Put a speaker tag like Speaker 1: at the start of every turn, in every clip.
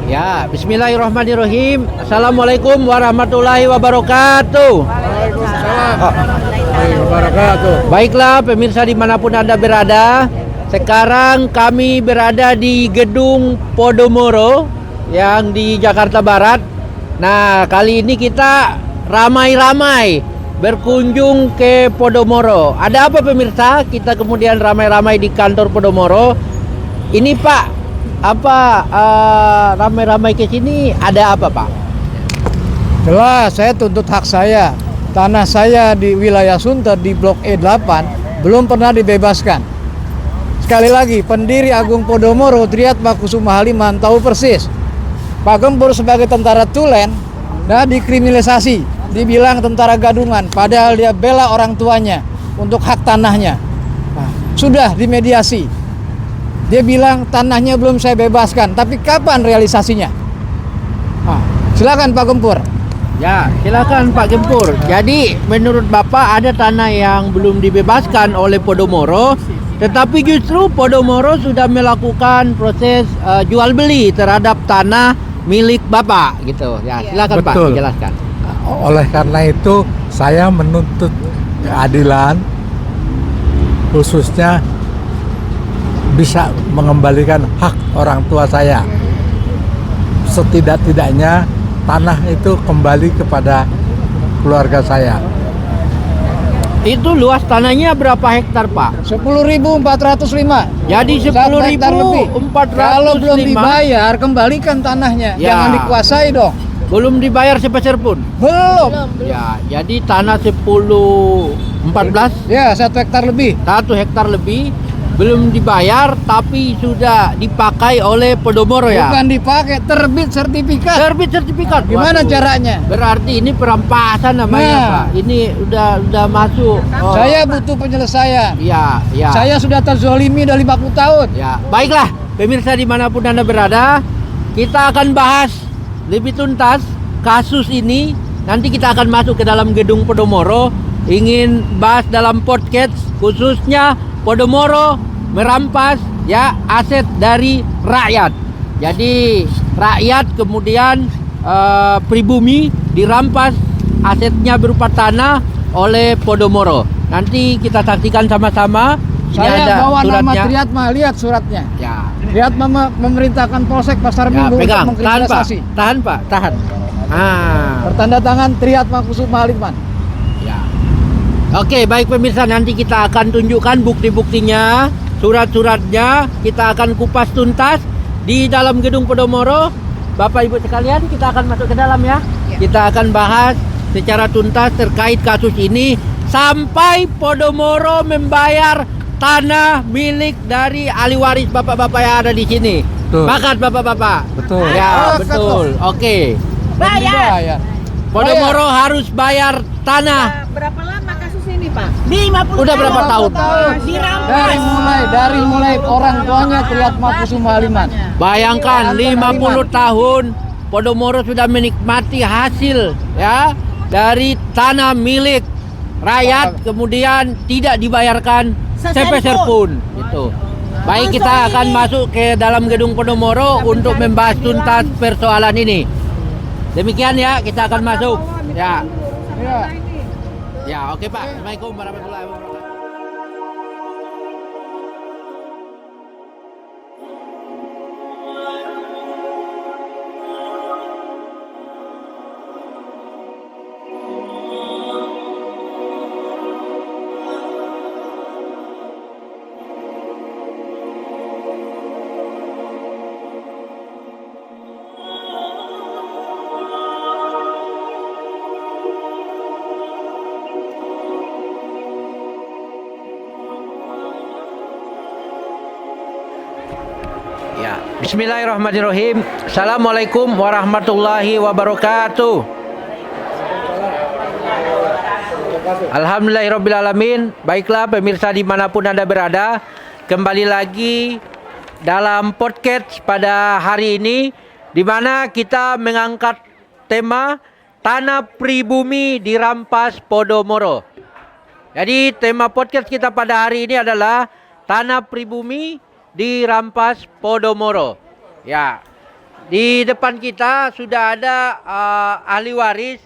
Speaker 1: Ya, bismillahirrahmanirrahim. Assalamualaikum warahmatullahi wabarakatuh.
Speaker 2: Waalaikumsalam warahmatullahi wabarakatuh.
Speaker 1: Baiklah pemirsa dimanapun Anda berada, sekarang kami berada di Gedung Podomoro yang di Jakarta Barat. Nah, kali ini kita ramai-ramai berkunjung ke Podomoro. Ada apa pemirsa? Kita kemudian ramai-ramai di kantor Podomoro. Ini Pak, ramai-ramai ke sini ada apa Pak?
Speaker 2: Jelas, saya tuntut hak saya. Tanah saya di wilayah Sunter di Blok E8 belum pernah dibebaskan. Sekali lagi, pendiri Agung Podomoro, Triatmakusuma Haliman tahu persis. Pak Gempur sebagai tentara tulen, dikriminalisasi, dibilang tentara gadungan, padahal dia bela orang tuanya untuk hak tanahnya. Nah, sudah dimediasi. Dia bilang tanahnya belum saya bebaskan, tapi kapan realisasinya? Nah, silakan Pak Gempur.
Speaker 1: Ya, silakan Pak Gempur. Jadi menurut Bapak ada tanah yang belum dibebaskan oleh Podomoro, tetapi justru Podomoro sudah melakukan proses jual beli terhadap tanah milik Bapak gitu. Ya, silakan Pak dijelaskan.
Speaker 3: Oleh karena itu saya menuntut keadilan, khususnya bisa mengembalikan hak orang tua saya. Setidak-tidaknya tanah itu kembali kepada keluarga saya.
Speaker 1: Itu luas tanahnya berapa hektar Pak?
Speaker 2: 10.405.
Speaker 1: Jadi 10.405.
Speaker 2: Kalau belum dibayar, kembalikan tanahnya.
Speaker 1: Ya.
Speaker 2: Jangan dikuasai dong.
Speaker 1: Belum dibayar sepeser pun.
Speaker 2: Belum.
Speaker 1: Ya, jadi tanah 1014
Speaker 2: Ya, 1 hektar lebih.
Speaker 1: 1 hektar lebih belum dibayar tapi sudah dipakai oleh Podomoro ya.
Speaker 2: Bukan dipakai, terbit sertifikat.
Speaker 1: Terbit sertifikat.
Speaker 2: Gimana
Speaker 1: Waduh.
Speaker 2: caranya?
Speaker 1: Berarti ini perampasan namanya
Speaker 2: Nah.
Speaker 1: Pak. Ini udah masuk.
Speaker 2: Saya butuh penyelesaian.
Speaker 1: Ya.
Speaker 2: Saya sudah terzolimi udah 50 tahun.
Speaker 1: Ya, baiklah pemirsa dimanapun Anda berada, kita akan bahas lebih tuntas kasus ini. Nanti kita akan masuk ke dalam gedung Podomoro, ingin bahas dalam podcast khususnya Podomoro merampas ya aset dari rakyat. Jadi rakyat kemudian pribumi dirampas asetnya berupa tanah oleh Podomoro. Nanti kita saksikan sama-sama. Ini
Speaker 2: Saya
Speaker 1: ada
Speaker 2: bawa nama
Speaker 1: suratnya.
Speaker 2: Triatma, lihat suratnya.
Speaker 1: Ya.
Speaker 2: Triatma memerintahkan Polsek Pasar
Speaker 1: Ya,
Speaker 2: Minggu untuk
Speaker 1: pegang.
Speaker 2: mengkriminalisasi.
Speaker 1: Tahan Pak.
Speaker 2: Bertanda tangan Triatmakusuma Haliman.
Speaker 1: Ya. Oke, baik pemirsa, nanti kita akan tunjukkan bukti-buktinya, surat-suratnya, kita akan kupas tuntas di dalam gedung Podomoro. Bapak Ibu sekalian, kita akan masuk ke dalam ya. Kita akan bahas secara tuntas terkait kasus ini sampai Podomoro membayar tanah milik dari ahli waris bapak-bapak yang ada di sini.
Speaker 3: Betul.
Speaker 1: Bakat bapak-bapak.
Speaker 3: Betul.
Speaker 1: Ya,
Speaker 2: Bakat
Speaker 1: betul. Oke.
Speaker 2: Bayar.
Speaker 1: Podomoro harus bayar tanah.
Speaker 4: Berapa lama kasus ini, Pak?
Speaker 1: Udah berapa tahun?
Speaker 4: Dirampas.
Speaker 2: Dari mulai orang tuanya Triatmakusuma Haliman.
Speaker 1: Bayangkan 50 tahun Podomoro sudah menikmati hasil ya dari tanah milik rakyat, kemudian tidak dibayarkan sepeser pun gitu. Baik, kita akan masuk ke dalam gedung Podomoro untuk membahas tuntas persoalan ini. Demikian ya, kita akan masuk. Ya. Ya, oke Pak. Assalamualaikum warahmatullahi wabarakatuh. Ya, bismillahirrahmanirrahim. Assalamualaikum warahmatullahi wabarakatuh. Alhamdulillahirrabbilalamin. Baiklah pemirsa dimanapun Anda berada, kembali lagi dalam podcast pada hari ini, di mana kita mengangkat tema tanah pribumi dirampas Podomoro. Jadi tema podcast kita pada hari ini adalah tanah pribumi dirampas Podomoro. Ya, di depan kita sudah ada ahli waris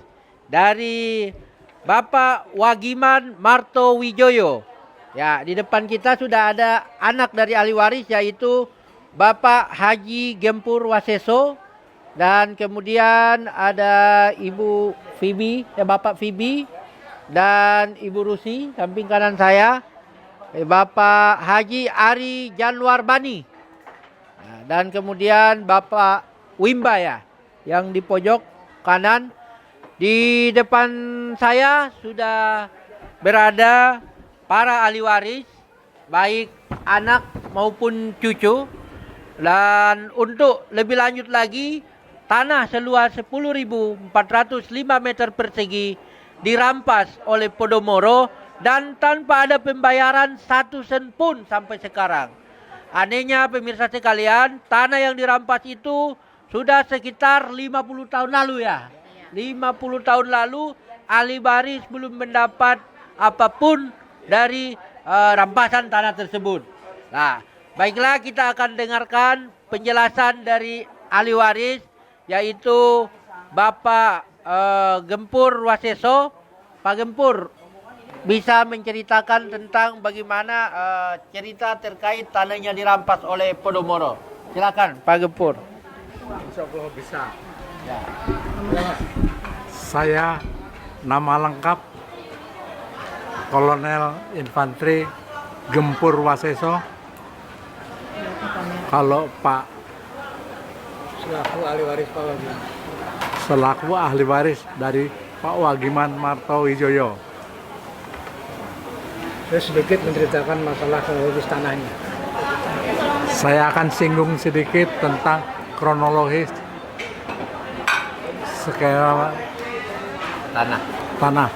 Speaker 1: dari Bapak Wagiman Marto Wijoyo. Ya, di depan kita sudah ada anak dari ahli waris yaitu Bapak Haji Gempur Waseso, dan kemudian ada Ibu Fibi, Bapak Fibi dan Ibu Rusi samping kanan saya, Bapak Haji Ari Janwar Bani. Nah, dan kemudian Bapak Wimba ya yang di pojok kanan. Di depan saya sudah berada para ahli waris, baik anak maupun cucu. Dan untuk lebih lanjut lagi, tanah seluas 10.405 meter persegi dirampas oleh Podomoro dan tanpa ada pembayaran 1 sen pun sampai sekarang. Anehnya pemirsa sekalian, tanah yang dirampas itu sudah sekitar 50 tahun lalu ya. 50 tahun lalu ahli waris belum mendapat apapun dari rampasan tanah tersebut. Nah, baiklah, kita akan dengarkan penjelasan dari ahli waris yaitu Bapak Gempur Waseso. Pak Gempur bisa menceritakan tentang bagaimana cerita terkait tanahnya dirampas oleh Podomoro. Silakan Pak Gempur.
Speaker 3: Insya Allah bisa.
Speaker 1: Ya.
Speaker 3: Saya nama lengkap Kolonel Infanteri Gempur Waseso. Kalau Pak
Speaker 2: Selaku ahli waris Pak Wagiman.
Speaker 3: selaku ahli waris dari Pak Wagiman Marto Wijoyo.
Speaker 2: Saya sedikit menceritakan masalah kronologis tanahnya.
Speaker 3: Saya akan singgung sedikit tentang kronologis skema tanah.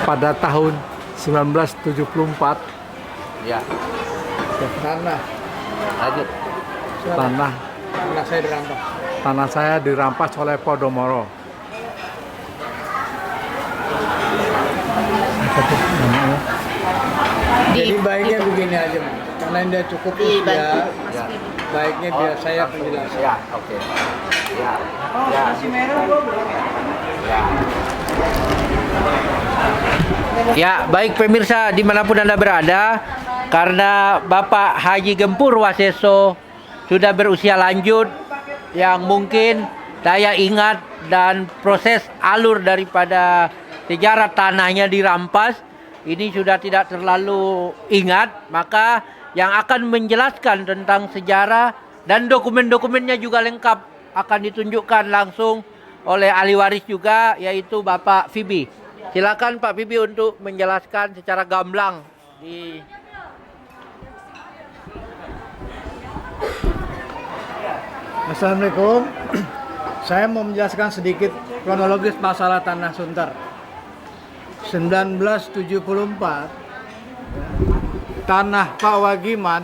Speaker 3: Pada tahun 1974,
Speaker 1: Ya.
Speaker 2: Tanah
Speaker 1: Lanjut.
Speaker 3: tanah
Speaker 2: saya dirampas.
Speaker 3: tanah saya dirampas oleh Podomoro.
Speaker 2: Jadi baiknya begini aja, Mas. Karena dia cukup usia, baiknya biar saya penjelasan.
Speaker 1: Ya, oke. Ya. Ya. Ya, baik pemirsa dimanapun Anda berada, karena Bapak Haji Gempur Waseso sudah berusia lanjut yang mungkin saya ingat dan proses alur daripada sejarah tanahnya dirampas ini sudah tidak terlalu ingat, maka yang akan menjelaskan tentang sejarah dan dokumen-dokumennya juga lengkap akan ditunjukkan langsung oleh ahli waris juga, yaitu Bapak Fibi. Silakan Pak Fibi untuk menjelaskan secara gamblang di
Speaker 2: Assalamualaikum. Saya mau menjelaskan sedikit kronologis masalah tanah Sunter. 1974, tanah Pak Wagiman,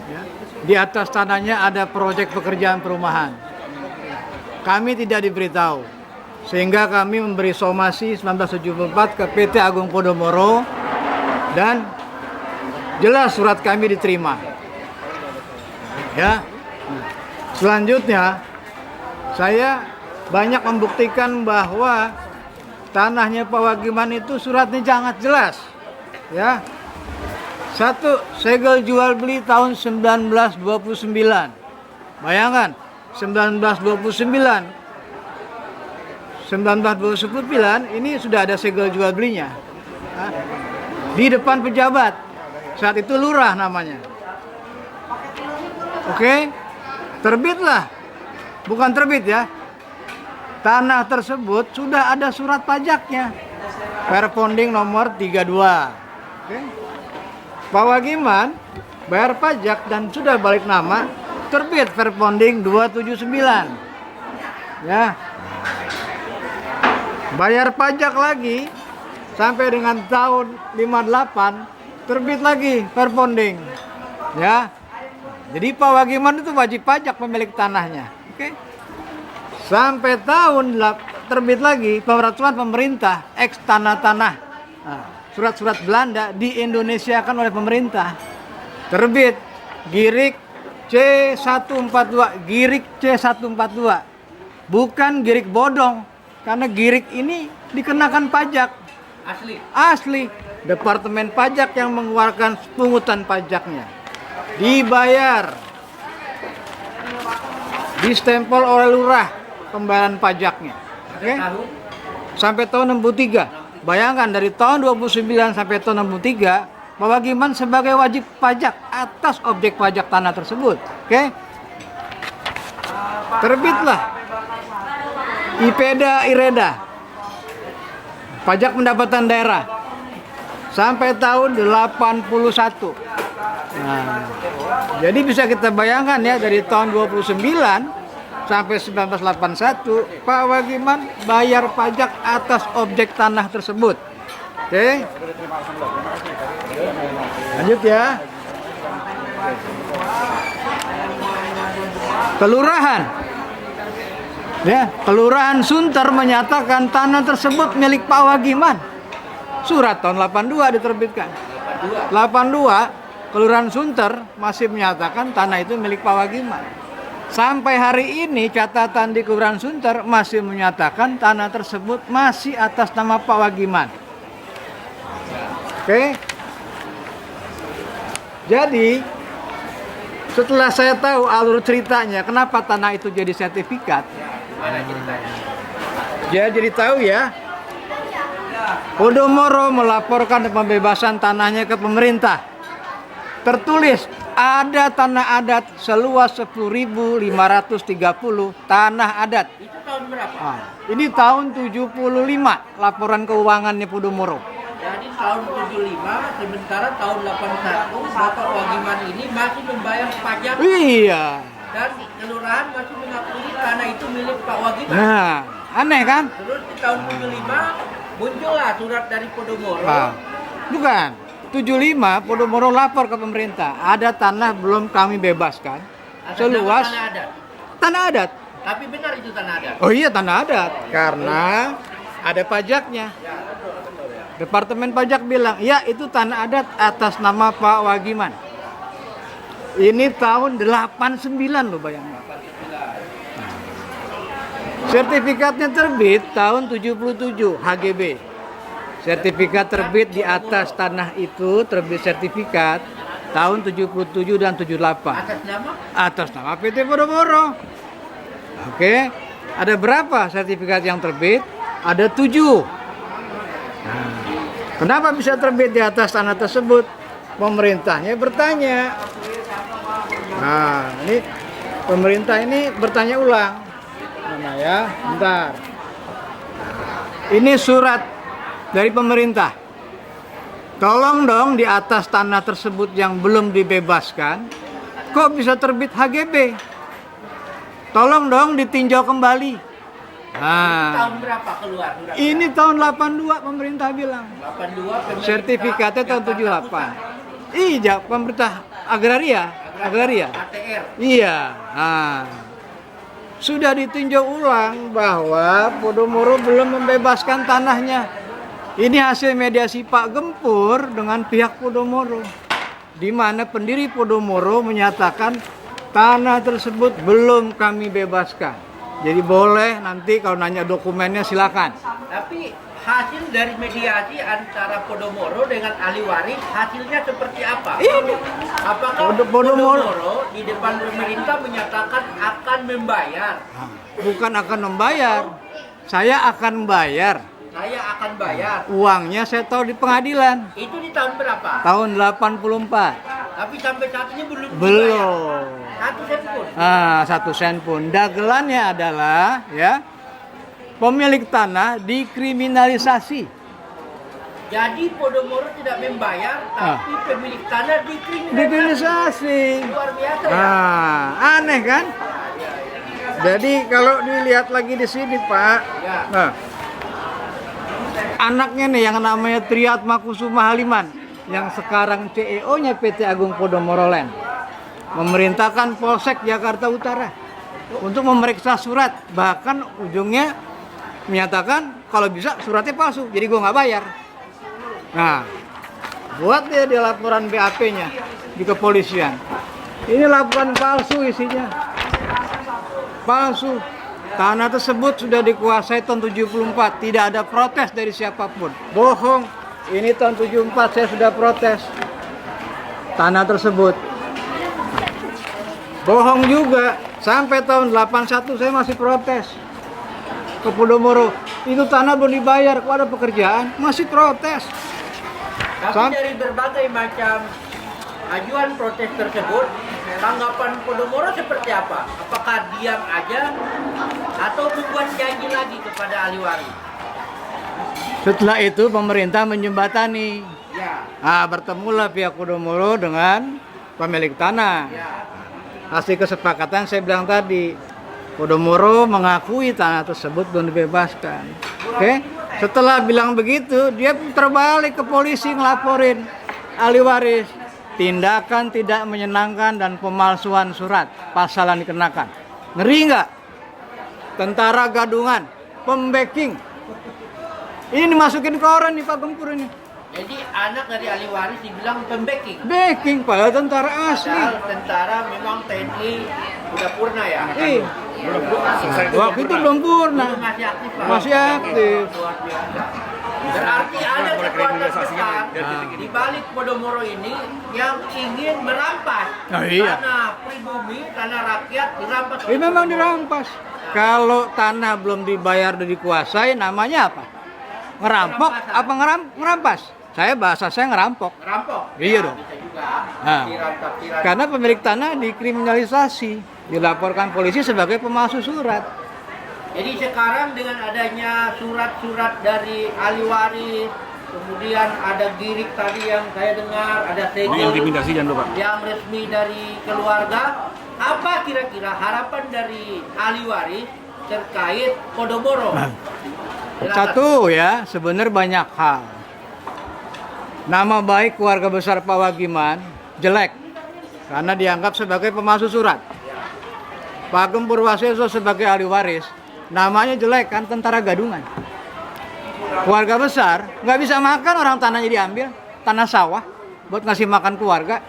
Speaker 2: ya, di atas tanahnya ada proyek pekerjaan perumahan. Kami tidak diberitahu, sehingga kami memberi somasi 1974 ke PT Agung Podomoro dan jelas surat kami diterima. Ya. Selanjutnya, saya banyak membuktikan bahwa tanahnya Pak Wagiman itu suratnya sangat jelas. Ya. Satu, segel jual beli tahun 1929. Bayangkan, 1929 ini sudah ada segel jual belinya. Nah, di depan pejabat. Saat itu lurah namanya. Oke. Terbitlah, bukan terbit ya, tanah tersebut sudah ada surat pajaknya, perponding nomor 32. Oke. Pak Wagiman bayar pajak dan sudah balik nama, terbit perponding 279. Ya, bayar pajak lagi sampai dengan tahun 58, terbit lagi perponding. Ya. Jadi Pak Wagiman itu wajib pajak pemilik tanahnya. Oke. Sampai tahun terbit lagi peraturan pemerintah eks tanah-tanah. Nah, surat-surat Belanda di Indonesia kan oleh pemerintah. Terbit Girik C142, girik C142. Bukan girik bodong, karena girik ini dikenakan pajak.
Speaker 1: Asli.
Speaker 2: Asli, Departemen Pajak yang mengeluarkan pungutan pajaknya. Dibayar. Distempel oleh lurah pembayaran pajaknya. Oke?
Speaker 1: Tahun
Speaker 2: Sampai tahun 63. Bayangkan dari tahun 29 sampai tahun 63, Pak Wagiman sebagai wajib pajak atas objek pajak tanah tersebut. Oke? Terbitlah IPEDA IREDA, pajak pendapatan daerah, sampai tahun 81. Nah, jadi bisa kita bayangkan ya, dari tahun 29 sampai 1981, Pak Wagiman bayar pajak atas objek tanah tersebut. Oke. Lanjut ya. Kelurahan. Ya, Kelurahan Sunter menyatakan tanah tersebut milik Pak Wagiman. Surat tahun 82 diterbitkan. 82, Kelurahan Sunter masih menyatakan tanah itu milik Pak Wagiman. Sampai hari ini catatan di Kelurahan Sunter masih menyatakan tanah tersebut masih atas nama Pak Wagiman. Oke. Jadi setelah saya tahu alur ceritanya kenapa tanah itu jadi sertifikat, jadi tahu ya, Podomoro melaporkan pembebasan tanahnya ke pemerintah. Tertulis ada tanah adat seluas 10.530 tanah adat.
Speaker 1: itu tahun berapa?
Speaker 2: Ini tahun 75 laporan keuangannya Podomoro.
Speaker 1: Jadi tahun 75, sementara tahun 81 Bapak Wagiman ini masih membayar pajak
Speaker 2: Iya.
Speaker 1: dan kelurahan masih mengakui tanah itu milik Pak Wagiman.
Speaker 2: Nah, aneh kan?
Speaker 1: Terus di tahun 75 muncullah surat dari Podomoro.
Speaker 2: Bukan. 75 Podomoro lapor ke pemerintah, ada tanah belum kami bebaskan
Speaker 1: atas
Speaker 2: seluas
Speaker 1: nama tanah adat.
Speaker 2: tanah adat.
Speaker 1: Tapi benar itu tanah adat.
Speaker 2: Oh iya, tanah adat karena ada pajaknya. Departemen Pajak bilang, ya itu tanah adat atas nama Pak Wagiman. Ini tahun 89 loh, bayangin. Sertifikatnya terbit tahun 77 HGB. Sertifikat terbit di atas tanah itu, terbit sertifikat tahun 77 dan 78.
Speaker 1: Atas nama?
Speaker 2: Atas nama PT Podomoro. Oke, ada berapa sertifikat yang terbit? Ada 7. Nah, kenapa bisa terbit di atas tanah tersebut? Pemerintahnya bertanya. Nah, ini pemerintah ini bertanya ulang. Mana ya? Bentar. Ini surat dari pemerintah. Tolong dong di atas tanah tersebut yang belum dibebaskan, kok bisa terbit HGB? Tolong dong ditinjau kembali. Nah,
Speaker 1: Tahun berapa keluar surat?
Speaker 2: ini tahun 82 pemerintah bilang.
Speaker 1: 82 pemerintah
Speaker 2: Sertifikatnya tahun
Speaker 1: Jakarta
Speaker 2: 78. Iya, pemerintah agraria.
Speaker 1: ATR.
Speaker 2: Iya. Nah, sudah ditinjau ulang bahwa Podomoro belum membebaskan tanahnya. Ini hasil mediasi Pak Gempur dengan pihak Podomoro, di mana pendiri Podomoro menyatakan tanah tersebut belum kami bebaskan. Jadi boleh nanti kalau nanya dokumennya silakan.
Speaker 1: Tapi hasil dari mediasi antara Podomoro dengan ahli waris hasilnya seperti apa?
Speaker 2: Ini
Speaker 1: Apakah
Speaker 2: Podomoro
Speaker 1: Podomoro di depan pemerintah menyatakan akan membayar?
Speaker 2: bukan akan membayar. Saya akan bayar.
Speaker 1: Saya akan bayar.
Speaker 2: Uangnya saya tahu di pengadilan.
Speaker 1: Itu di tahun berapa?
Speaker 2: Tahun 84.
Speaker 1: Tapi sampai saat ini belum dibayar.
Speaker 2: Belum.
Speaker 1: 1 sen pun.
Speaker 2: 1 sen pun. Dagelannya adalah ya, pemilik tanah dikriminalisasi.
Speaker 1: Jadi Podomoro tidak membayar, tapi pemilik tanah
Speaker 2: Dikriminalisasi.
Speaker 1: Luar biasa ya.
Speaker 2: Aneh kan? Jadi kalau dilihat lagi di sini, Pak.
Speaker 1: Ya.
Speaker 2: Nah, anaknya nih yang namanya Triatma Kusuma Haliman, yang sekarang CEO-nya PT Agung Podomoro Land, memerintahkan Polsek Jakarta Utara untuk memeriksa surat, bahkan ujungnya menyatakan kalau bisa suratnya palsu, jadi gua nggak bayar. Nah, buat dia laporan BAP-nya di kepolisian. Ini laporan palsu isinya. Palsu. Tanah tersebut sudah dikuasai tahun 74, tidak ada protes dari siapapun. Bohong. Ini tahun 74 saya sudah protes. Tanah tersebut. Bohong juga. Sampai tahun 81 saya masih protes. Ke Podomoro. Itu tanah belum dibayar, kok ada pekerjaan, masih protes.
Speaker 1: Tapi dari berbagai macam ajuan protes tersebut, tanggapan Podomoro seperti apa? Apakah diam aja atau membuat janji lagi kepada ahli waris?
Speaker 2: Setelah itu pemerintah menjembatani.
Speaker 1: Ya.
Speaker 2: Nah, bertemulah pihak Podomoro dengan pemilik tanah.
Speaker 1: Ya.
Speaker 2: Hasil kesepakatan saya bilang tadi, Podomoro mengakui tanah tersebut belum dibebaskan. Oke? Setelah bilang begitu, dia terbalik ke polisi ngelaporin ahli waris. Tindakan tidak menyenangkan dan pemalsuan surat, pasal yang dikenakan. Ngeri nggak? Tentara gadungan, pembacking. Ini dimasukin ke orang nih Pak Gempur ini.
Speaker 1: Jadi anak dari ahli waris dibilang pembacking.
Speaker 2: Backing, padahal tentara asli.
Speaker 1: Padahal tentara memang TNI udah purna ya.
Speaker 2: Waktu itu belum purna.
Speaker 1: Belum masih aktif Pak.
Speaker 2: Masih aktif.
Speaker 1: Luar biasa. Berarti ada kekuatan besar di balik Podomoro ini yang ingin merampas
Speaker 2: Oh, iya.
Speaker 1: tanah pribumi, tanah rakyat dirampas.
Speaker 2: Ini memang dirampas. Kalau tanah belum dibayar dan dikuasai, namanya apa? Ngerampok apa ngerampas? Bahasa saya ngerampok.
Speaker 1: Rampok.
Speaker 2: Iya
Speaker 1: Ya,
Speaker 2: dong.
Speaker 1: bisa juga.
Speaker 2: Nah,
Speaker 1: Tiran.
Speaker 2: karena pemilik tanah dikriminalisasi, dilaporkan polisi sebagai pemalsu surat.
Speaker 1: Jadi sekarang dengan adanya surat-surat dari ahli waris, kemudian ada girik tadi yang saya dengar, ada segel yang resmi dari keluarga. Apa kira-kira harapan dari ahli waris terkait Podomoro? Silakan.
Speaker 2: Satu ya, sebenarnya banyak hal. Nama baik keluarga besar Pak Wagiman jelek karena dianggap sebagai pemalsu surat. Pak Gempur Waseso sebagai ahli waris, namanya jelek kan, tentara gadungan. Keluarga besar nggak bisa makan, orang tanahnya diambil, tanah sawah buat ngasih makan keluarga.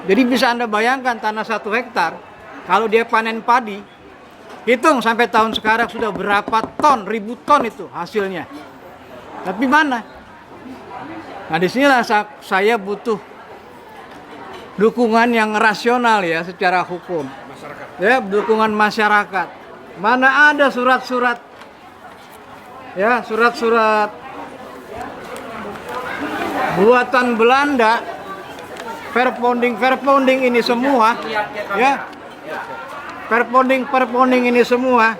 Speaker 2: Jadi bisa Anda bayangkan tanah 1 hektar, kalau dia panen padi, hitung sampai tahun sekarang sudah berapa ton, ribu ton itu hasilnya. Tapi mana? Nah disinilah saya butuh dukungan yang rasional ya secara hukum. Ya, dukungan masyarakat. Mana ada surat-surat, ya surat-surat buatan Belanda, verponding ini semua, ya verponding ini semua,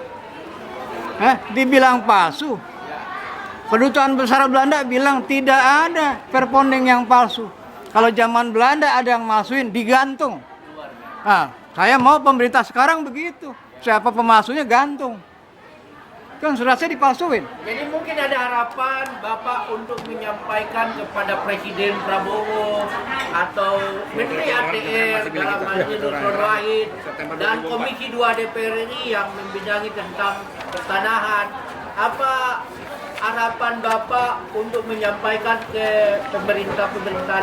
Speaker 2: dibilang palsu. Kedutaan besar Belanda bilang tidak ada verponding yang palsu. Kalau zaman Belanda ada yang malsuin, digantung. Nah, saya mau pemerintah sekarang begitu. Siapa pemalsunya gantung. Kan surat saya dipalsuin.
Speaker 1: Jadi mungkin ada harapan Bapak untuk menyampaikan kepada Presiden Prabowo atau Menteri ATR dalam hal ini Nusron Wahid dan Komisi 2 DPR RI yang membidangi tentang pertanahan. Apa harapan Bapak untuk menyampaikan ke pemerintah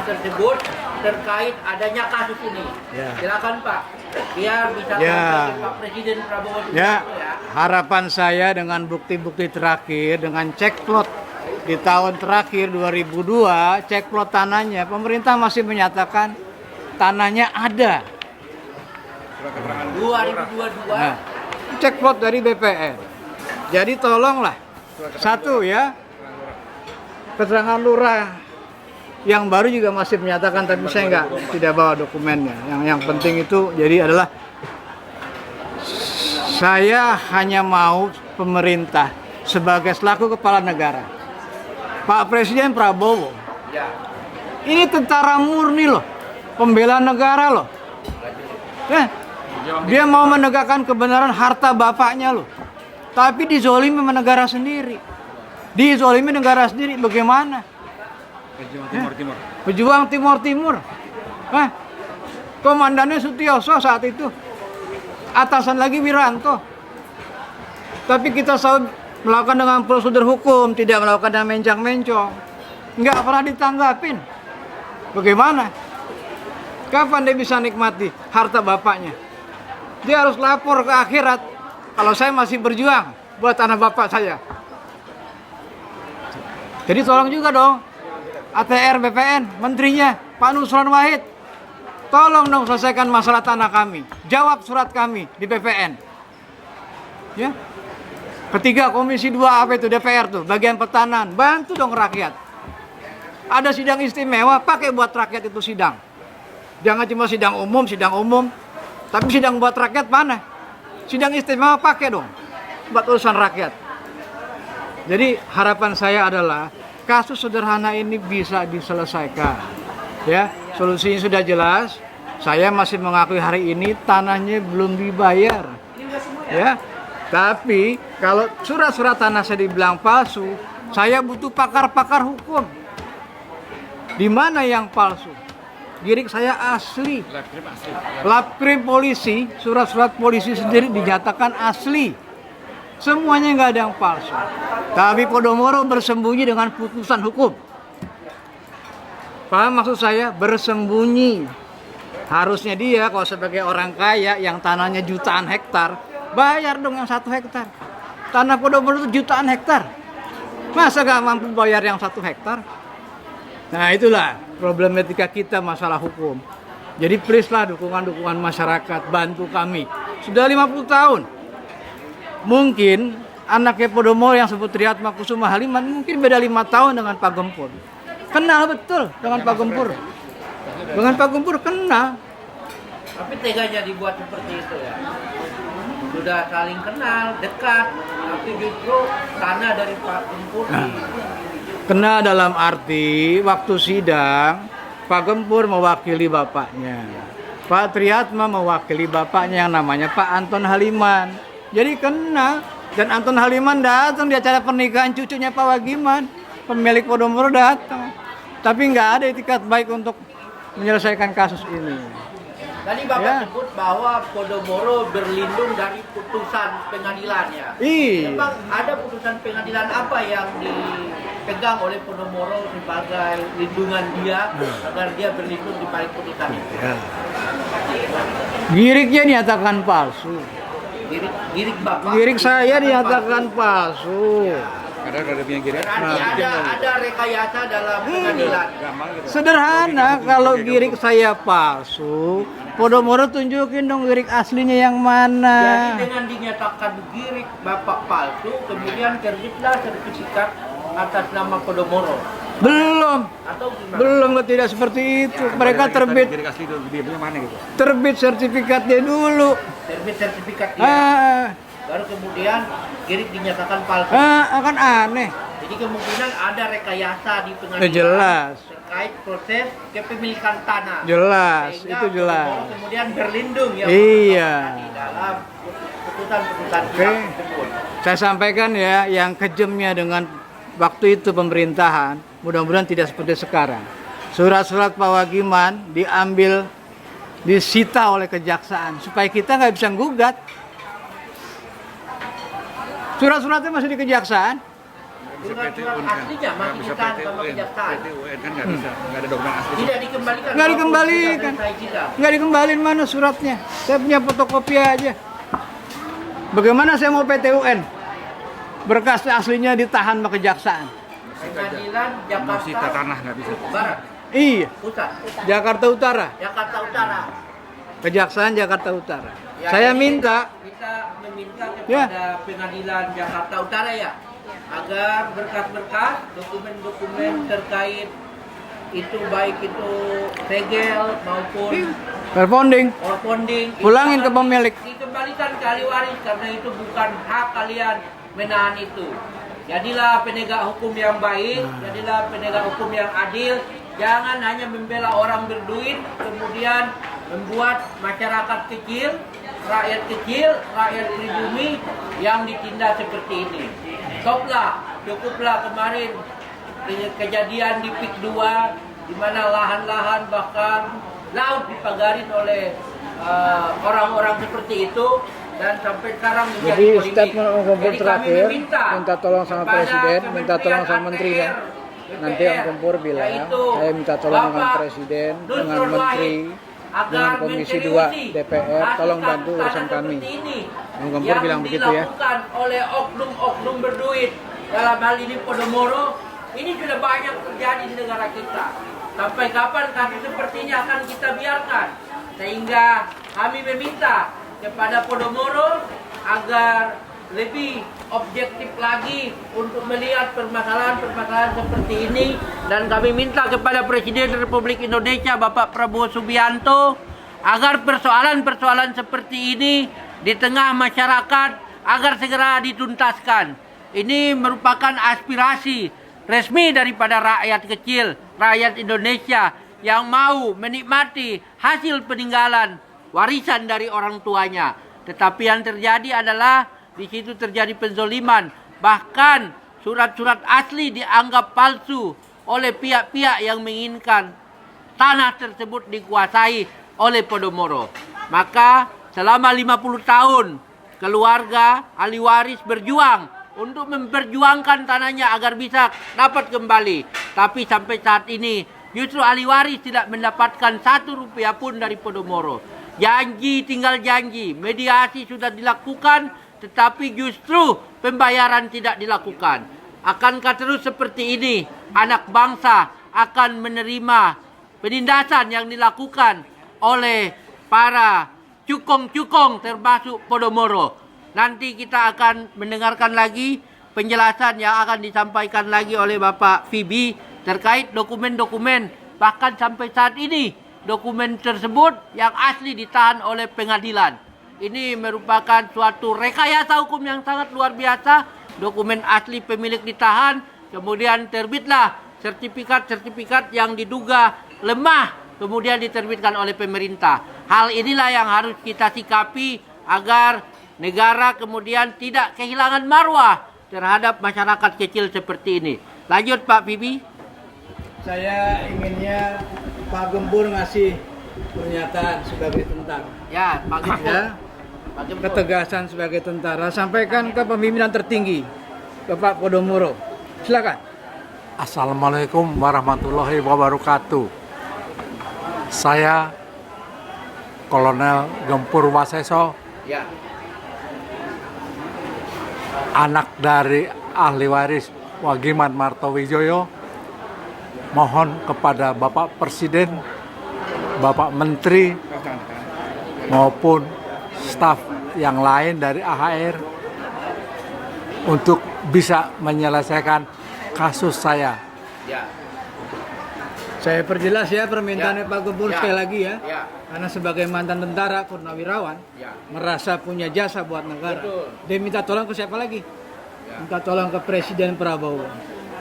Speaker 1: tersebut terkait adanya kasus ini?
Speaker 2: Ya.
Speaker 1: Silakan Pak, biar bisa
Speaker 2: Ya.
Speaker 1: Pak Presiden Prabowo juga
Speaker 2: Ya,
Speaker 1: ya.
Speaker 2: harapan saya dengan bukti-bukti terakhir, dengan cek plot di tahun terakhir 2002, cek plot tanahnya, pemerintah masih menyatakan tanahnya ada.
Speaker 1: 2022.
Speaker 2: Nah, cek plot dari BPN. Jadi tolonglah, satu ya, keterangan lurah yang baru juga masih menyatakan, tapi saya tidak bawa dokumennya. Yang penting itu jadi adalah saya hanya mau pemerintah sebagai selaku kepala negara, Pak Presiden Prabowo, ini tentara murni loh, pembela negara loh. Dia mau menegakkan kebenaran harta bapaknya loh. Tapi dizolimi sama negara sendiri. Dizolimi negara sendiri bagaimana? Pejuang Timur. Komandannya Sutioso saat itu. Atasan lagi Wiranto. Tapi kita selalu melakukan dengan prosedur hukum, tidak melakukan dengan mencang-mencong. Nggak pernah ditanggapin. Bagaimana? Kapan dia bisa nikmati harta bapaknya? Dia harus lapor ke akhirat. Kalau saya masih berjuang buat tanah bapak saya. Jadi tolong juga dong ATR BPN, menterinya Pak Nusron Wahid. Tolong dong selesaikan masalah tanah kami. Jawab surat kami di BPN. Ya. Ketiga, Komisi 2 apa itu DPR tuh, bagian pertanahan. Bantu dong rakyat. Ada sidang istimewa, pakai buat rakyat itu sidang. Jangan cuma sidang umum. Tapi sidang buat rakyat mana? Sidang istimewa pakai dong buat urusan rakyat. Jadi harapan saya adalah kasus sederhana ini bisa diselesaikan. Ya, solusinya sudah jelas. Saya masih mengakui hari ini tanahnya belum dibayar. Ya. Tapi kalau surat-surat tanah saya dibilang palsu, saya butuh pakar-pakar hukum. Di mana yang palsu? Girik saya asli. Laprim polisi, surat-surat polisi sendiri dinyatakan asli. Semuanya nggak ada yang palsu. Tapi Podomoro bersembunyi dengan putusan hukum. Paham maksud saya? Bersembunyi. Harusnya dia kalau sebagai orang kaya yang tanahnya jutaan hektar, bayar dong yang 1 hektar. Tanah Podomoro itu jutaan hektar. Masa gak mampu bayar yang 1 hektar? Nah itulah problematika kita masalah hukum. Jadi please lah dukungan masyarakat, bantu kami. Sudah 50 tahun. Mungkin anaknya Podomoro yang sebut Triatma Kusuma Haliman mungkin beda 5 tahun dengan Pak Gempur. Kenal betul dengan Pak Gempur. Dengan Pak Gempur kenal.
Speaker 1: Tapi teganya dibuat seperti itu ya. Sudah saling kenal, dekat, tapi justru tanah dari Pak Gempur.
Speaker 2: Kenal dalam arti waktu sidang Pak Gempur mewakili bapaknya, Pak Triatma mewakili bapaknya yang namanya Pak Anton Haliman. Jadi kenal. Dan Anton Haliman datang di acara pernikahan cucunya Pak Wagiman, pemilik Podomoro datang. Tapi nggak ada itikat baik untuk menyelesaikan kasus ini.
Speaker 1: Tadi Bapak sebut bahwa Podomoro berlindung dari putusan pengadilan ya.
Speaker 2: Iya.
Speaker 1: Memang ada putusan pengadilan apa yang dipegang oleh Podomoro sebagai lindungan dia agar dia berlindung di balik putusan itu?
Speaker 2: Ya. Giriknya dinyatakan palsu.
Speaker 1: Girik Bapak.
Speaker 2: Girik saya dinyatakan palsu.
Speaker 1: Berarti ada rekayasa dalam pengadilan.
Speaker 2: Sederhana, kalau girik saya palsu, Podomoro tunjukin dong girik aslinya yang mana.
Speaker 1: Jadi dengan dinyatakan girik Bapak palsu, kemudian terbitlah sertifikat atas nama Podomoro.
Speaker 2: Belum.
Speaker 1: Atau gimana?
Speaker 2: Belum, tidak seperti itu. Mereka terbit terbit sertifikatnya dulu.
Speaker 1: Terbit sertifikat dia. Baru kemudian girik dinyatakan palsu.
Speaker 2: Akan aneh.
Speaker 1: Jadi kemungkinan ada rekayasa di pengadilan
Speaker 2: Jelas.
Speaker 1: terkait proses kepemilikan tanah.
Speaker 2: Jelas,
Speaker 1: Sehingga
Speaker 2: itu jelas.
Speaker 1: Podomoro kemudian berlindung ya.
Speaker 2: Iya.
Speaker 1: Di dalam putusan-putusan
Speaker 2: Oke.
Speaker 1: tersebut.
Speaker 2: Saya sampaikan ya, yang kejamnya dengan waktu itu pemerintahan, mudah-mudahan tidak seperti sekarang. Surat-surat Pak Wagiman diambil, disita oleh kejaksaan supaya kita nggak bisa gugat. Surat-suratnya masih di kejaksaan.
Speaker 1: Surat-surat aslinya masih ditahan sama kejaksaan.
Speaker 3: kan nggak bisa, nggak ada dokumen asli.
Speaker 1: Tidak dikembalikan.
Speaker 2: Nggak dikembalikan. Nggak dikembalin mana suratnya. Saya punya fotokopi aja. Bagaimana saya mau PT UN? Berkas aslinya ditahan sama kejaksaan.
Speaker 1: Pengadilan
Speaker 3: Masih
Speaker 1: Jakarta
Speaker 3: tanah nggak bisa.
Speaker 1: Barat,
Speaker 2: Iya,
Speaker 1: Pusat,
Speaker 2: Jakarta Utara.
Speaker 1: Jakarta Utara.
Speaker 2: Kejaksaan Jakarta Utara.
Speaker 1: Ya,
Speaker 2: Saya
Speaker 1: jadi
Speaker 2: minta
Speaker 1: kita meminta kepada
Speaker 2: Ya.
Speaker 1: Pengadilan Jakarta Utara ya, agar berkas-berkas, dokumen-dokumen terkait itu baik itu segel maupun
Speaker 2: perponding,
Speaker 1: orponding
Speaker 2: pulangin ke pemilik.
Speaker 1: dikembalikan ke ahli waris karena itu bukan hak kalian menahan itu. Jadilah penegak hukum yang baik, jadilah penegak hukum yang adil. Jangan hanya membela orang berduit, kemudian membuat masyarakat kecil, rakyat pribumi yang ditindak seperti ini. Cukuplah kemarin kejadian di PIK 2, di mana lahan-lahan bahkan laut dipagarin oleh orang-orang seperti itu. Dan sampai sekarang menjadi
Speaker 2: Jadi
Speaker 1: polemik.
Speaker 2: statement Om Kompor
Speaker 1: Jadi kami
Speaker 2: terakhir,
Speaker 1: meminta
Speaker 2: minta tolong sama
Speaker 1: kepada
Speaker 2: Presiden, minta tolong sama
Speaker 1: Kementerian
Speaker 2: Menteri ya.
Speaker 1: ATR,
Speaker 2: Nanti Om Kompor bilang,
Speaker 1: yaitu
Speaker 2: saya minta tolong dengan
Speaker 1: Bapak
Speaker 2: Presiden,
Speaker 1: Nusron
Speaker 2: dengan Menteri,
Speaker 1: Wahid,
Speaker 2: dengan Komisi 2 DPR, tolong bantu urusan kami. Bang Gempur bilang begitu ya.
Speaker 1: Yang dilakukan oleh oknum-oknum berduit dalam hal ini Podomoro, ini sudah banyak terjadi di negara kita. Sampai kapan kasus seperti ini akan kita biarkan? Sehingga kami meminta kepada Podomoro agar lebih objektif lagi untuk melihat permasalahan-permasalahan seperti ini, dan kami minta kepada Presiden Republik Indonesia Bapak Prabowo Subianto agar persoalan-persoalan seperti ini di tengah masyarakat agar segera dituntaskan. Ini merupakan aspirasi resmi daripada rakyat kecil, rakyat Indonesia yang mau menikmati hasil peninggalan warisan dari orang tuanya. Tetapi yang terjadi adalah di situ terjadi penzoliman, bahkan surat-surat asli dianggap palsu oleh pihak-pihak yang menginginkan tanah tersebut dikuasai oleh Podomoro. Maka selama 50 tahun keluarga ahli waris berjuang untuk memperjuangkan tanahnya agar bisa dapat kembali. Tapi sampai saat ini justru ahli waris tidak mendapatkan 1 rupiah pun dari Podomoro. Janji tinggal janji, mediasi sudah dilakukan, tetapi justru pembayaran tidak dilakukan. Akankah terus seperti ini anak bangsa akan menerima penindasan yang dilakukan oleh para cukong-cukong termasuk Podomoro? Nanti kita akan mendengarkan lagi penjelasan yang akan disampaikan lagi oleh Bapak Fibi terkait dokumen-dokumen. Bahkan sampai saat ini dokumen tersebut yang asli ditahan oleh pengadilan. Ini merupakan suatu rekayasa hukum yang sangat luar biasa. Dokumen asli pemilik ditahan, kemudian terbitlah sertifikat-sertifikat yang diduga lemah, kemudian diterbitkan oleh pemerintah. Hal inilah yang harus kita sikapi agar negara kemudian tidak kehilangan marwah terhadap masyarakat kecil seperti ini. Lanjut Pak Fibi.
Speaker 2: Saya inginnya Pak Gempur ngasih pernyataan sebagai tentara.
Speaker 1: Ya, Pak Gempur.
Speaker 2: Ya. Ketegasan sebagai tentara, sampaikan ke pemimpinan tertinggi Bapak Podomoro. Silakan.
Speaker 3: Assalamualaikum warahmatullahi wabarakatuh. Saya Kolonel Gempur Waseso,
Speaker 1: Ya.
Speaker 3: anak dari ahli waris Wagiman Martowijoyo, mohon kepada Bapak Presiden, Bapak Menteri maupun staf yang lain dari AHR untuk bisa menyelesaikan kasus saya.
Speaker 1: Ya.
Speaker 2: Saya perjelas ya permintaannya
Speaker 1: Ya.
Speaker 2: Pak Gempur
Speaker 1: Ya.
Speaker 2: sekali lagi ya.
Speaker 1: Ya.
Speaker 2: Karena sebagai mantan tentara purnawirawan,
Speaker 1: Ya.
Speaker 2: merasa punya jasa buat negara.
Speaker 1: Betul.
Speaker 2: Dia minta tolong ke siapa lagi?
Speaker 1: Ya.
Speaker 2: Minta tolong ke Presiden Prabowo.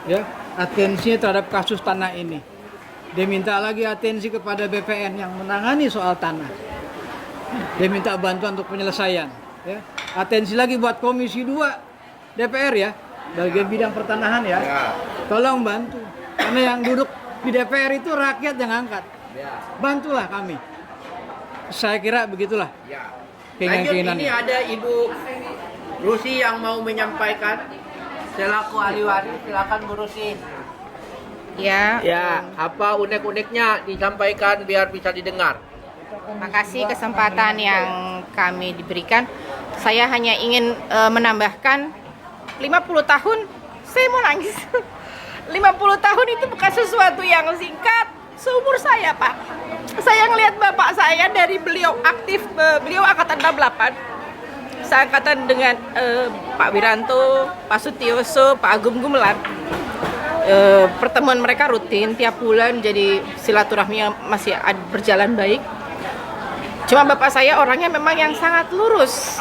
Speaker 2: Ya, atensinya terhadap kasus tanah ini. Dia minta lagi atensi kepada BPN yang menangani soal tanah. Dia minta bantuan untuk penyelesaian. Ya. Atensi lagi buat Komisi 2 DPR ya, bagian bidang pertanahan ya.
Speaker 1: Ya.
Speaker 2: Tolong bantu. Karena yang duduk di DPR itu rakyat yang angkat.
Speaker 1: Ya.
Speaker 2: Bantulah kami. Saya kira begitulah.
Speaker 1: Ya.
Speaker 2: Keinginan-keinginan.
Speaker 1: Lanjut, ini ada Ibu Rusi yang mau menyampaikan selaku ahli waris. Silakan Bu Rusi.
Speaker 4: Ya,
Speaker 1: Ya, apa unek-uneknya disampaikan biar bisa didengar.
Speaker 4: makasih kesempatan yang kami diberikan. Saya hanya ingin menambahkan 50 tahun, saya mau nangis. 50 tahun itu bukan sesuatu yang singkat. Seumur saya, Pak. Saya ngelihat bapak saya dari beliau aktif, beliau angkatan 68. Saya angkatan dengan Pak Wiranto, Pak Sutioso, Pak Agung Gumelar. Pertemuan mereka rutin tiap bulan, jadi silaturahminya masih berjalan baik. Cuma bapak saya orangnya memang yang sangat lurus,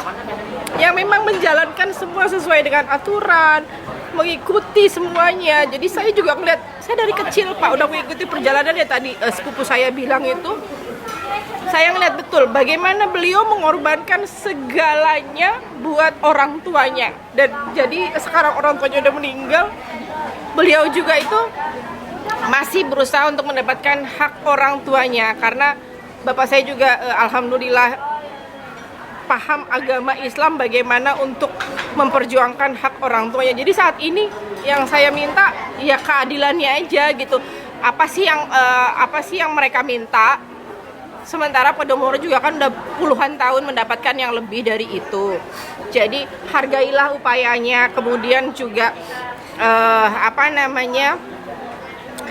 Speaker 4: yang memang menjalankan semua sesuai dengan aturan, mengikuti semuanya. Jadi saya juga ngeliat, saya dari kecil Pak udah mengikuti perjalanannya. Tadi sepupu saya bilang itu, saya ngeliat betul bagaimana beliau mengorbankan segalanya buat orang tuanya. Dan jadi sekarang orang tuanya udah meninggal, beliau juga itu masih berusaha untuk mendapatkan hak orang tuanya. Karena bapak saya juga alhamdulillah paham agama Islam bagaimana untuk memperjuangkan hak orang tuanya. Jadi saat ini yang saya minta ya keadilannya aja gitu. Apa sih yang mereka minta? Sementara Podomoro juga kan udah puluhan tahun mendapatkan yang lebih dari itu. Jadi hargailah upayanya, kemudian juga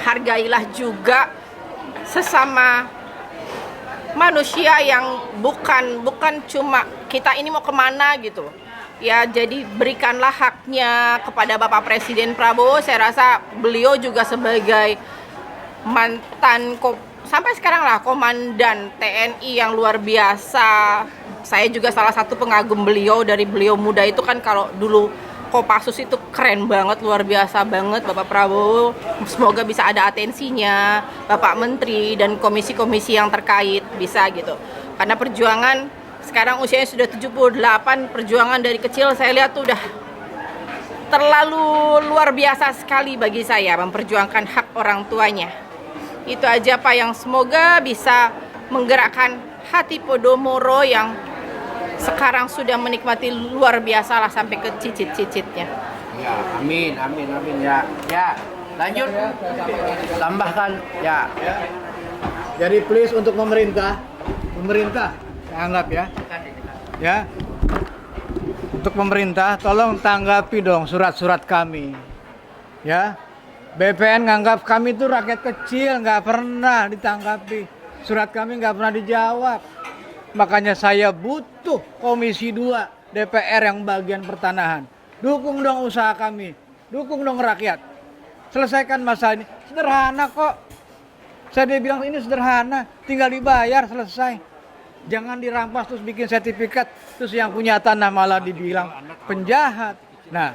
Speaker 4: hargailah juga sesama manusia yang bukan cuma kita ini mau kemana gitu. Ya, jadi berikanlah haknya kepada Bapak Presiden Prabowo. Saya rasa beliau juga sebagai mantan sampai sekarang lah komandan TNI yang luar biasa. Saya juga salah satu pengagum beliau. Dari beliau muda itu kan, kalau dulu Kopassus itu keren banget, luar biasa banget Bapak Prabowo. Semoga bisa ada atensinya Bapak Menteri dan komisi-komisi yang terkait bisa gitu. Karena perjuangan sekarang usianya sudah 78, perjuangan dari kecil saya lihat tuh udah terlalu luar biasa sekali bagi saya memperjuangkan hak orang tuanya. Itu aja Pak, yang semoga bisa menggerakkan hati Podomoro yang sekarang sudah menikmati luar biasa lah sampai ke cicit-cicitnya.
Speaker 1: Ya, amin ya. Ya, lanjut. Tambahkan ya.
Speaker 2: Jadi please untuk pemerintah saya anggap ya. Untuk pemerintah tolong tanggapi dong surat-surat kami. Ya. BPN nganggap kami itu rakyat kecil, nggak pernah ditanggapi. Surat kami nggak pernah dijawab. Makanya saya butuh Komisi 2 DPR yang bagian pertanahan. Dukung dong usaha kami, dukung dong rakyat. Selesaikan masalah ini. Sederhana kok. Saya bilang ini sederhana, tinggal dibayar selesai. Jangan dirampas terus bikin sertifikat, terus yang punya tanah malah dibilang penjahat. Nah,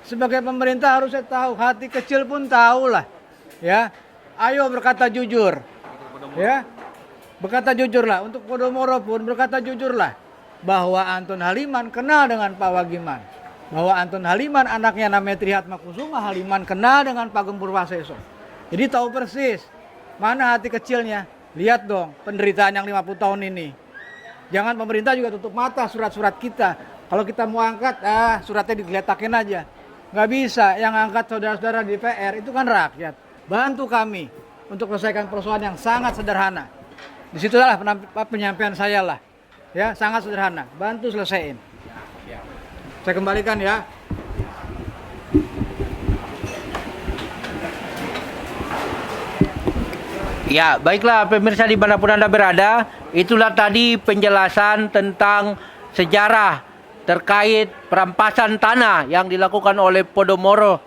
Speaker 2: sebagai pemerintah harusnya tahu, hati kecil pun tahu lah. Ya, ayo berkata jujur. Ya, berkata jujurlah. Untuk Podomoro pun berkata jujurlah bahwa Anton Haliman kenal dengan Pak Wagiman. Bahwa Anton Haliman anaknya namanya Trihatmakusuma Haliman kenal dengan Pak Gempur Waseso. Jadi tahu persis mana hati kecilnya. Lihat dong penderitaan yang 50 tahun ini. Jangan pemerintah juga tutup mata surat-surat kita. Kalau kita mau angkat, suratnya digeletakin aja. Nggak bisa, yang angkat saudara-saudara di DPR itu kan rakyat. Bantu kami untuk selesaikan persoalan yang sangat sederhana. Disitulah penyampaian saya lah. Ya, sangat sederhana. Bantu selesaiin. Saya kembalikan ya.
Speaker 1: Ya, baiklah pemirsa dimanapun Anda berada, itulah tadi penjelasan tentang sejarah terkait perampasan tanah yang dilakukan oleh Podomoro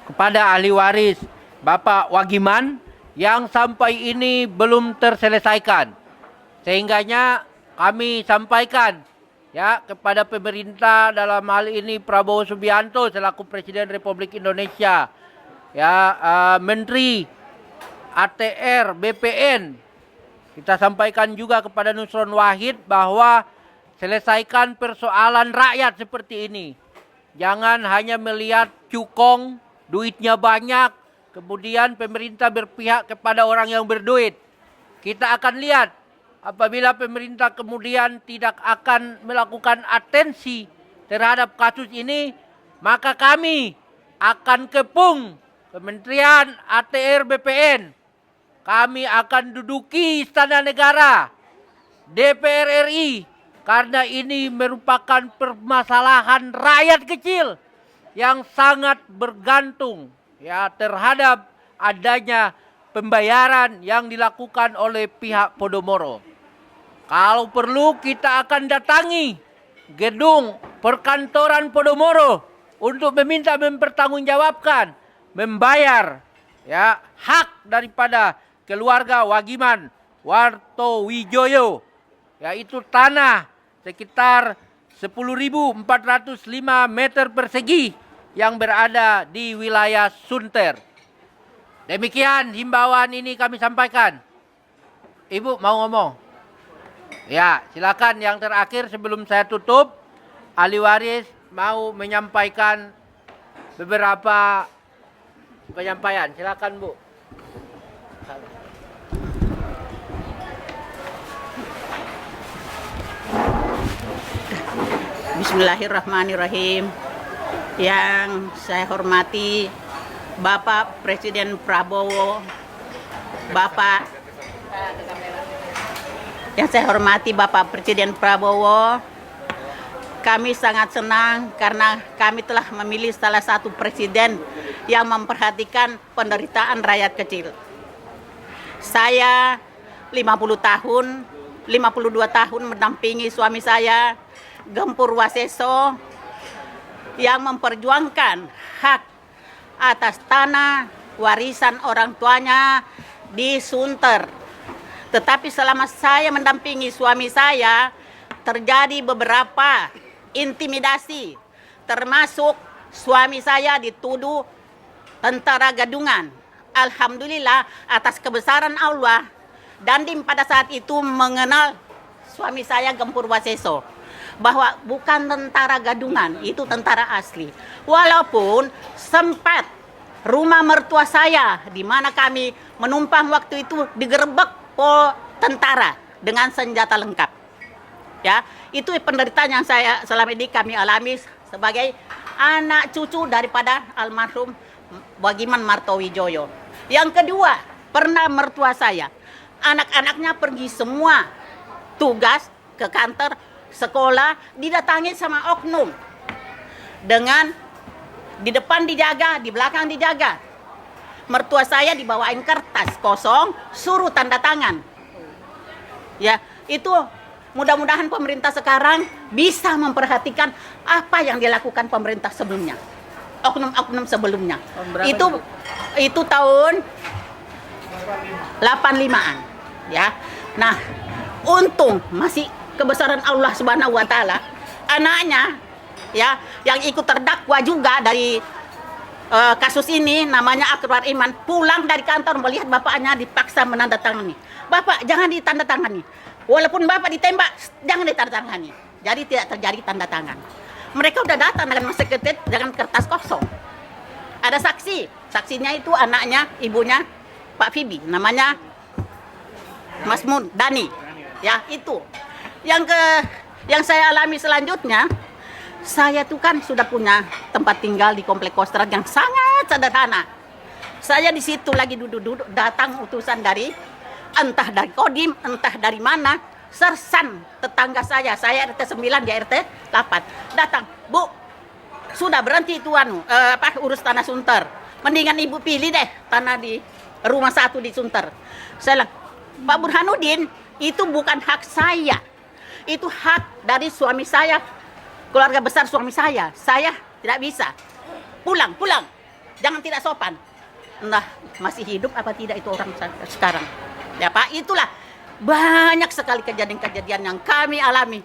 Speaker 1: kepada ahli waris Bapak Wagiman yang sampai ini belum terselesaikan. Sehingganya kami sampaikan ya kepada pemerintah, dalam hal ini Prabowo Subianto selaku Presiden Republik Indonesia, ya Menteri ATR BPN, kita sampaikan juga kepada Nusron Wahid bahwa selesaikan persoalan rakyat seperti ini. Jangan hanya melihat cukong, duitnya banyak, kemudian pemerintah berpihak kepada orang yang berduit. Kita akan lihat apabila pemerintah kemudian tidak akan melakukan atensi terhadap kasus ini, maka kami akan kepung Kementerian ATR BPN. Kami akan duduki Istana Negara, DPR RI, karena ini merupakan permasalahan rakyat kecil yang sangat bergantung ya terhadap adanya pembayaran yang dilakukan oleh pihak Podomoro. Kalau perlu kita akan datangi gedung perkantoran Podomoro untuk meminta mempertanggungjawabkan, membayar ya hak daripada keluarga Wagiman Warto Wijoyo, yaitu tanah sekitar 10.405 meter persegi yang berada di wilayah Sunter. Demikian himbauan ini kami sampaikan. Ibu mau ngomong? Ya, silakan yang terakhir sebelum saya tutup. Ahli waris mau menyampaikan beberapa penyampaian. Silakan Bu.
Speaker 5: Bismillahirrahmanirrahim. Yang saya hormati Bapak Presiden Prabowo, Bapak Yang saya hormati Bapak Presiden Prabowo, kami sangat senang karena kami telah memilih salah satu presiden yang memperhatikan penderitaan rakyat kecil. Saya 52 tahun mendampingi suami saya, Gempur Waseso, yang memperjuangkan hak atas tanah warisan orang tuanya di Sunter. Tetapi selama saya mendampingi suami saya, terjadi beberapa intimidasi, termasuk suami saya dituduh tentara gadungan. Alhamdulillah atas kebesaran Allah, Dandim pada saat itu mengenal suami saya Gempur Waseso bahwa bukan tentara gadungan, itu tentara asli. Walaupun sempat rumah mertua saya di mana kami menumpang waktu itu digerebek tentara dengan senjata lengkap. Ya, itu penderitaan yang saya selama ini kami alami sebagai anak cucu daripada almarhum Bagiman Martowijoyo. Yang kedua, pernah mertua saya, anak-anaknya pergi semua tugas ke kantor sekolah, didatangi sama oknum dengan di depan dijaga, di belakang dijaga. Mertua saya dibawain kertas kosong, suruh tanda tangan. Ya, itu mudah-mudahan pemerintah sekarang bisa memperhatikan apa yang dilakukan pemerintah sebelumnya, oknum-oknum sebelumnya. Itu tahun 85-an, ya. Nah, untung masih kebesaran Allah Subhanahu wa taala, anaknya ya yang ikut terdakwa juga dari kasus ini namanya Akbar Iman pulang dari kantor melihat bapaknya dipaksa menandatangani. Bapak jangan ditandatangani. Walaupun bapak ditembak jangan ditandatangani. Jadi tidak terjadi tanda tangan. Mereka udah datang dengan sekretariat dengan kertas kosong. Ada saksi. Saksinya itu anaknya, ibunya Pak Fibi, namanya Mas Dani. Ya, itu. Yang saya alami selanjutnya, saya tuh kan sudah punya tempat tinggal di Komplek Kostrad yang sangat sederhana. Saya di situ lagi duduk-duduk, datang utusan dari entah dari Kodim, entah dari mana, sersan tetangga saya RT 9 dia RT 8. Datang, "Bu, sudah berhenti itu urus tanah Sunter. Mendingan Ibu pilih deh tanah di rumah 1 di Sunter." Saya bilang, "Pak Burhanuddin, itu bukan hak saya. Itu hak dari suami saya, keluarga besar suami saya. Saya tidak bisa. Pulang. Jangan tidak sopan." Entah masih hidup apa tidak itu orang sekarang. Ya Pak, itulah banyak sekali kejadian-kejadian yang kami alami.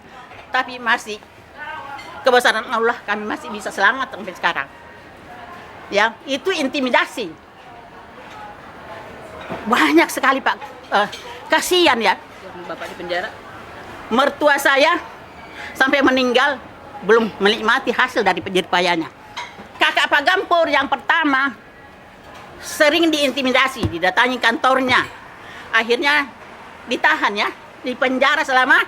Speaker 5: Tapi masih kebesaran Allah kami masih bisa selamat sampai sekarang. Ya, itu intimidasi. Banyak sekali Pak. Kasihan ya. Bapak di penjara. Mertua saya sampai meninggal belum menikmati hasil dari jerih payahnya. Kakak Pak Gempur yang pertama sering diintimidasi, didatangi kantornya. Akhirnya ditahan ya, di penjara selama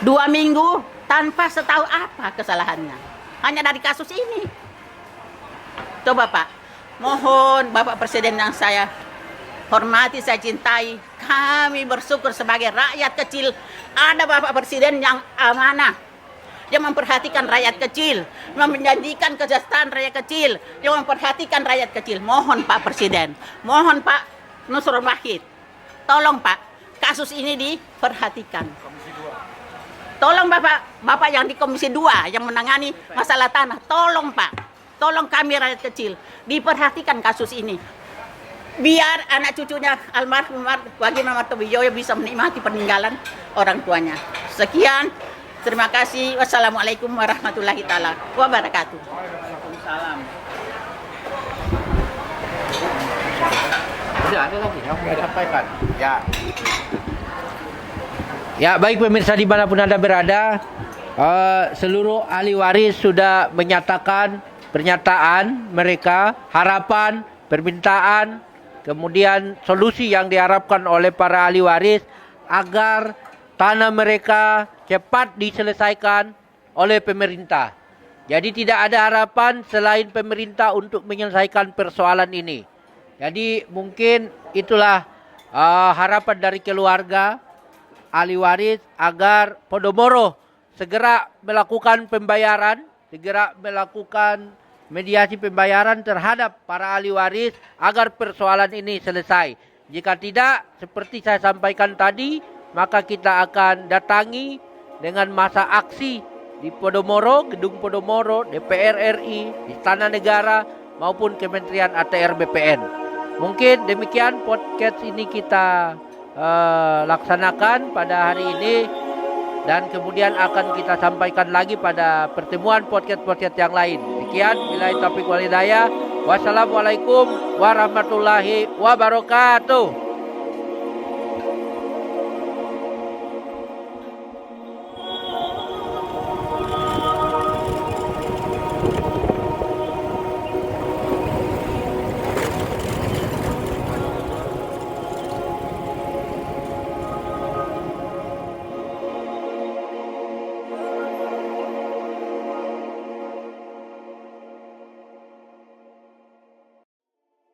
Speaker 5: 2 minggu tanpa setahu apa kesalahannya. Hanya dari kasus ini. Coba Pak, mohon Bapak Presiden yang saya hormati, saya cintai, kami bersyukur sebagai rakyat kecil ada Bapak Presiden yang amanah, yang memperhatikan rakyat kecil, yang menjanjikan kesejahteraan rakyat kecil, yang memperhatikan rakyat kecil. Mohon Pak Presiden, mohon Pak Nusron Wahid, tolong Pak, kasus ini diperhatikan. Tolong Bapak yang di Komisi 2 yang menangani masalah tanah, tolong Pak, tolong kami rakyat kecil, diperhatikan kasus ini. Biar anak cucunya almarhum Bagiman Martowijoyo bisa menikmati peninggalan orang tuanya. Sekian, terima kasih. Wassalamualaikum warahmatullahi taala wabarakatuh. Waalaikumsalam.
Speaker 1: Sudah ada lagi yang mau sampaikan. Ya. Ya, baik pemirsa dimanapun Anda berada, seluruh ahli waris sudah menyatakan pernyataan mereka, harapan, permintaan, kemudian solusi yang diharapkan oleh para ahli waris agar tanah mereka cepat diselesaikan oleh pemerintah. Jadi tidak ada harapan selain pemerintah untuk menyelesaikan persoalan ini. Jadi mungkin itulah harapan dari keluarga ahli waris agar Podomoro segera melakukan pembayaran, segera melakukan mediasi pembayaran terhadap para ahli waris agar persoalan ini selesai. Jika tidak, seperti saya sampaikan tadi, maka kita akan datangi dengan masa aksi di Podomoro, Gedung Podomoro, DPR RI, Istana Negara, maupun Kementerian ATR BPN. Mungkin demikian podcast ini kita laksanakan pada hari ini, dan kemudian akan kita sampaikan lagi pada pertemuan podcast-podcast yang lain. Sekian, billahi taufiq wal hidayah. Wassalamualaikum warahmatullahi wabarakatuh.